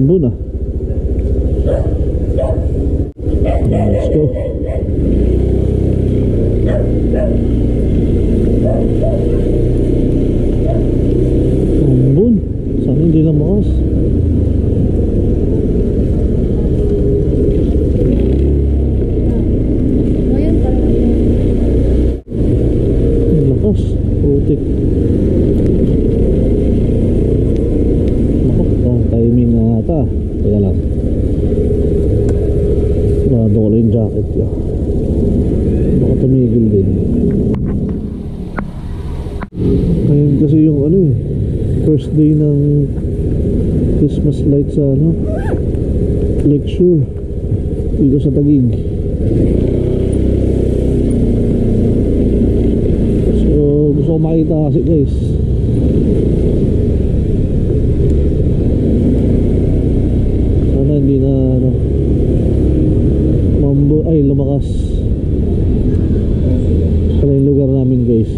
Ambon ah. Let's go. Ambon. Sana hindi na makas. Lakas. Putik. Timing na ata. Teka lang. Sarado ko lang yung jacket ko. Baka tumigil din. Ngayon kasi yung ano eh, first day ng Christmas light sa ano, lecture dito sa Taguig. So gusto ko makita kasi guys. Hindi na ano, ay lumakas pala yung lugar namin guys.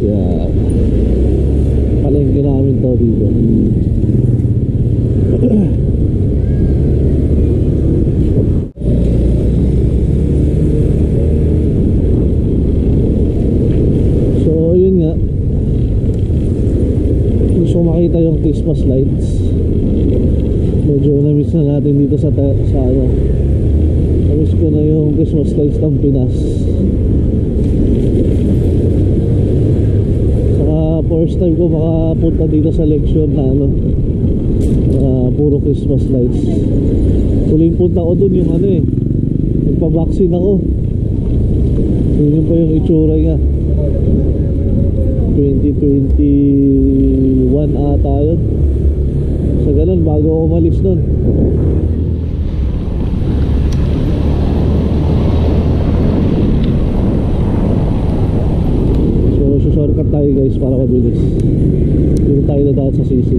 Palengke namin to dito. So yun nga, gusto makita yung Christmas lights. Medyo na-miss na natin dito sa ano. Na-miss ko na yung Christmas lights ng Pinas. Saka first time ko makapunta dito sa lecture na ano, puro Christmas lights. Huling punta ko dun yung ano eh, nagpa-vaccine ako. Yun pa yung itsura niya. 2021 ata yun. Sa ganun, bago ako umalis nun. So, shortcut tayo guys para mabilis. Dito tayo na dahil sa C6.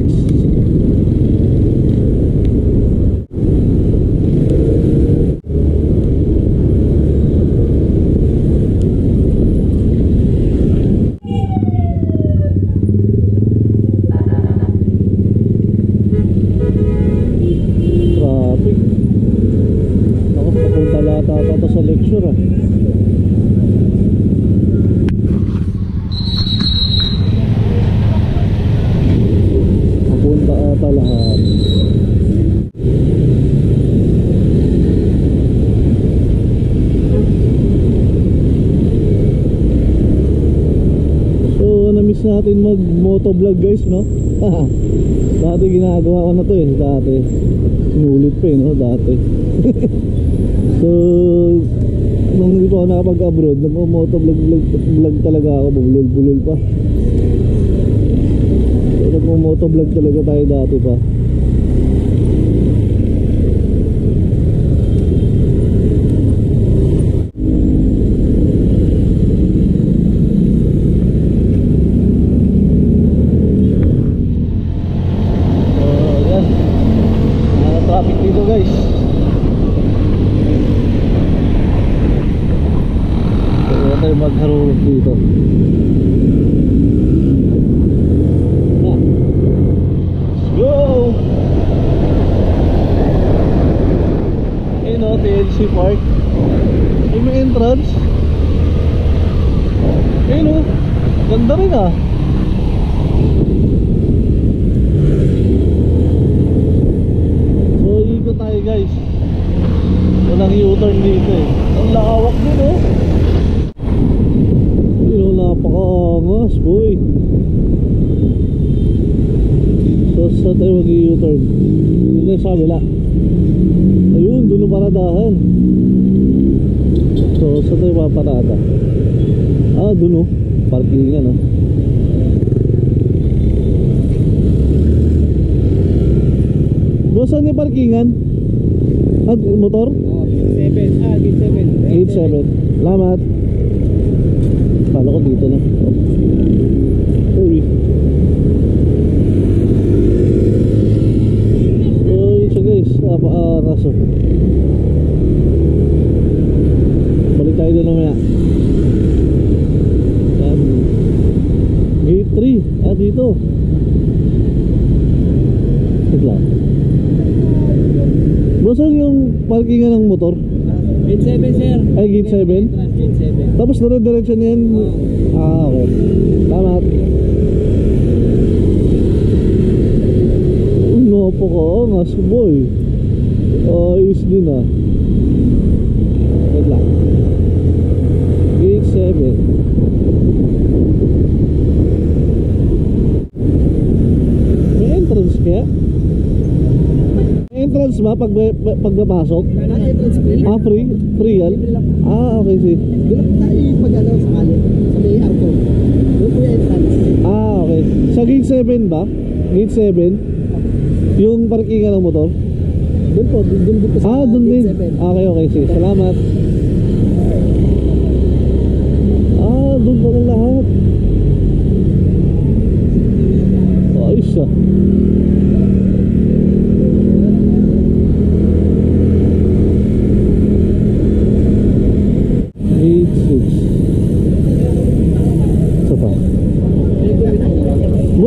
Natin mag motovlog guys, no? Dati ginagawa ko na to yun. Dati sinulit pa no? Dati so nung hindi pa ako nakapag-abroad, nag-motovlog talaga ako. Bulol pa. So nag-motovlog talaga tayo dati pa. Magharurot dito. Let's go! Ayun o, TLC Park. Ay, may entrance. Ayun o, ganda rin ah. So, ikot tayo guys. Walang U-turn dito eh. Ang lawak din oh. Napaka-angas boy. So saan tayo mag-u-turn? Yun na sa kabila. Ayun, dulo paradahan. So saan tayo paparada? Dulo, parkingan no? Bro, saan yung parkingan? Motor? Gate 7. Salamat. Kala ko dito na. Sorry. So yun siya guys, napaka-raso. Balik tayo doon namaya. Gate 3. Dito. Wait lang. parkingan ng motor? Gate 7 sir. Ay, gate 7? Gate 7. Tapos dire-diretso na yan? Okay. Salamat. Nopo ko, ngas boy. Ayos din ah. Wait lang. Gate 7. May entrance kaya? May entrance ba pagpapasok? Ah, free? Free yan? Ah, okay, see. Doon po tayo pag-alaw sakali sa may arko. Doon po yung entrance. Ah, okay. Sa gate 7 ba? Gate 7? Yung parkingan ng motor? Doon po, doon po sa Ah, doon din. gate 7. Okay, okay, sige. Salamat. Ah, doon pa ng lahat. Ayos ah. Gate 6. Isa pa.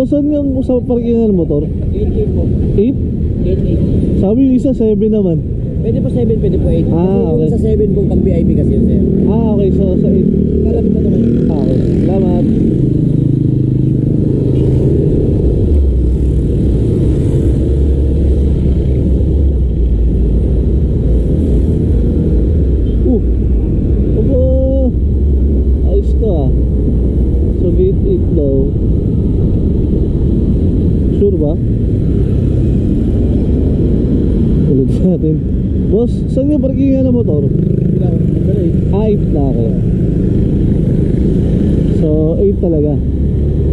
Saan yung sa parkingan ng motor? Gate 8 po. 8? Gate 8. Sabi yung isa 7 naman. Pwede po 7, pwede po 8. Ah, okay. Sa 7 po pag VIP kasi yun sir. Ah, okay. So, sa 8. Kalapit na naman. Ah, okay. Salamat. Opo. Ayos to ah. So, gate 8 daw. Sure ba? Ulit natin. Boss, saan yung parkingan ng motor? Ah, 8 na ako. So, 8 talaga.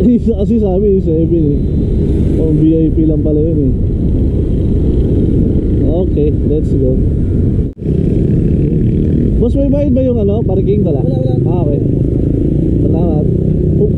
Isa kasi sabi yung 7 eh. Pang VIP lang pala yun eh. Okay, let's go. Boss, may bayad ba yung ano? Parking wala? Wala. Ah, okay. Salamat. Oh.